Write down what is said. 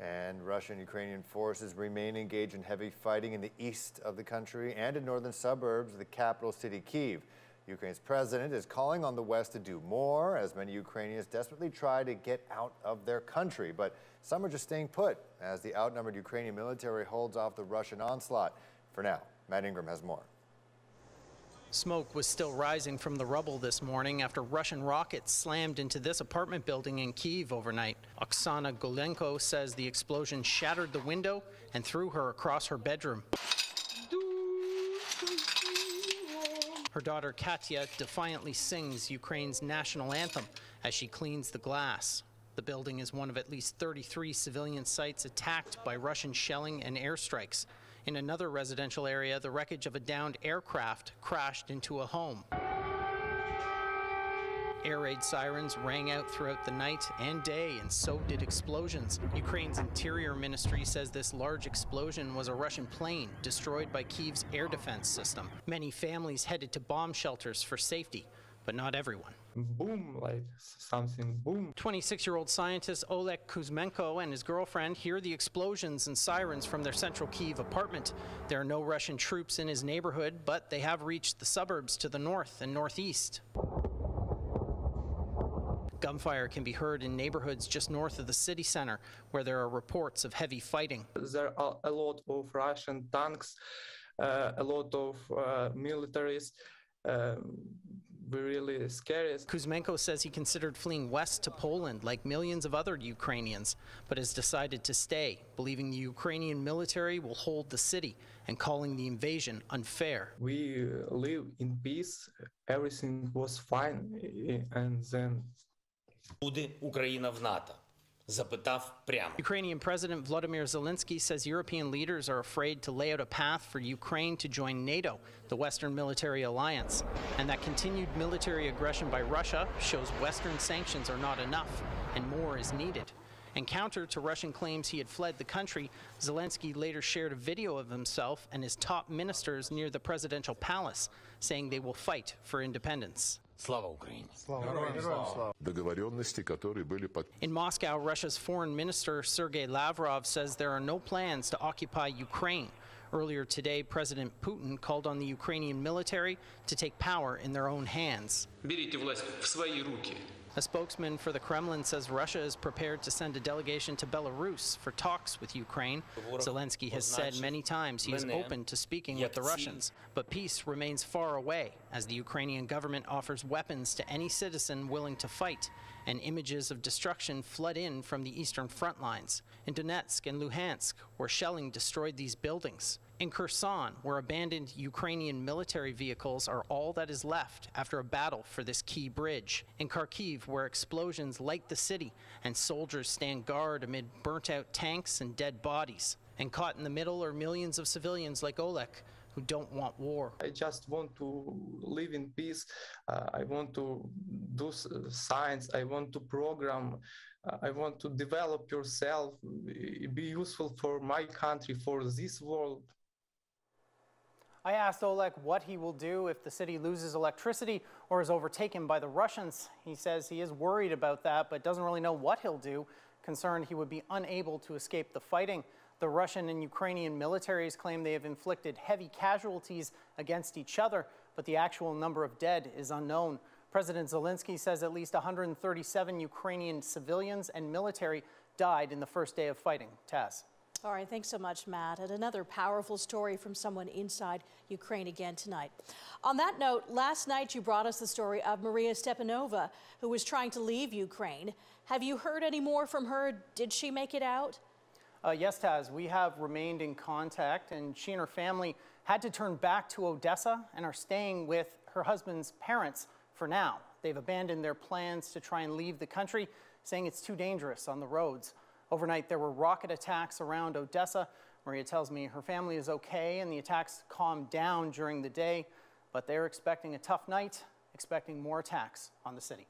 And Russian and Ukrainian forces remain engaged in heavy fighting in the east of the country and in northern suburbs of the capital city, Kyiv. Ukraine's president is calling on the West to do more as many Ukrainians desperately try to get out of their country. But some are just staying put as the outnumbered Ukrainian military holds off the Russian onslaught. For now, Matt Ingram has more. Smoke was still rising from the rubble this morning after Russian rockets slammed into this apartment building in Kyiv overnight. Oksana Golenko says the explosion shattered the window and threw her across her bedroom. Her daughter Katya defiantly sings Ukraine's national anthem as she cleans the glass. The building is one of at least 33 civilian sites attacked by Russian shelling and airstrikes. In another residential area, the wreckage of a downed aircraft crashed into a home. Air raid sirens rang out throughout the night and day, and so did explosions. Ukraine's Interior Ministry says this large explosion was a Russian plane destroyed by Kyiv's air defense system. Many families headed to bomb shelters for safety, but not everyone. Boom, like something boom. 26-year-old scientist Oleg Kuzmenko and his girlfriend hear the explosions and sirens from their central Kyiv apartment. There are no Russian troops in his neighborhood, but they have reached the suburbs to the north and northeast. Gunfire can be heard in neighborhoods just north of the city center, where there are reports of heavy fighting. There are a lot of Russian tanks, a lot of militaries. Really scary. Kuzmenko says he considered fleeing west to Poland like millions of other Ukrainians, but has decided to stay, believing the Ukrainian military will hold the city and calling the invasion unfair. We live in peace, everything was fine, and then... Буде Україна в НАТО? Запитав прямо. Ukrainian President Volodymyr Zelensky says European leaders are afraid to lay out a path for Ukraine to join NATO, the Western military alliance, and that continued military aggression by Russia shows Western sanctions are not enough and more is needed. And counter to Russian claims he had fled the country, Zelensky later shared a video of himself and his top ministers near the presidential palace, saying they will fight for independence. Слава Україні! In Moscow, Russia's foreign minister Sergei Lavrov says there are no plans to occupy Ukraine. Earlier today, President Putin called on the Ukrainian military to take power in their own hands. Берите власть в свои руки. A spokesman for the Kremlin says Russia is prepared to send a delegation to Belarus for talks with Ukraine. Zelensky has said many times he is open to speaking with the Russians, but peace remains far away as the Ukrainian government offers weapons to any citizen willing to fight, and images of destruction flood in from the eastern front lines. In Donetsk and Luhansk, where shelling destroyed these buildings. In Kherson, where abandoned Ukrainian military vehicles are all that is left after a battle for this key bridge. In Kharkiv, where explosions light the city and soldiers stand guard amid burnt-out tanks and dead bodies. And caught in the middle are millions of civilians like Oleg, who don't want war. I just want to live in peace. I want to do science. I want to program. I want to develop yourself, be useful for my country, for this world. I asked Oleg what he will do if the city loses electricity or is overtaken by the Russians. He says he is worried about that, but doesn't really know what he'll do, concerned he would be unable to escape the fighting. The Russian and Ukrainian militaries claim they have inflicted heavy casualties against each other, but the actual number of dead is unknown. President Zelensky says at least 137 Ukrainian civilians and military died in the first day of fighting. Taz. All right, thanks so much, Matt. And another powerful story from someone inside Ukraine again tonight. On that note, last night you brought us the story of Maria Stepanova, who was trying to leave Ukraine. Have you heard any more from her? Did she make it out? Yes, Taz, we have remained in contact, and she and her family had to turn back to Odessa and are staying with her husband's parents for now. They've abandoned their plans to try and leave the country, saying it's too dangerous on the roads. Overnight, there were rocket attacks around Odessa. Maria tells me her family is okay and the attacks calmed down during the day, but they're expecting a tough night, expecting more attacks on the city.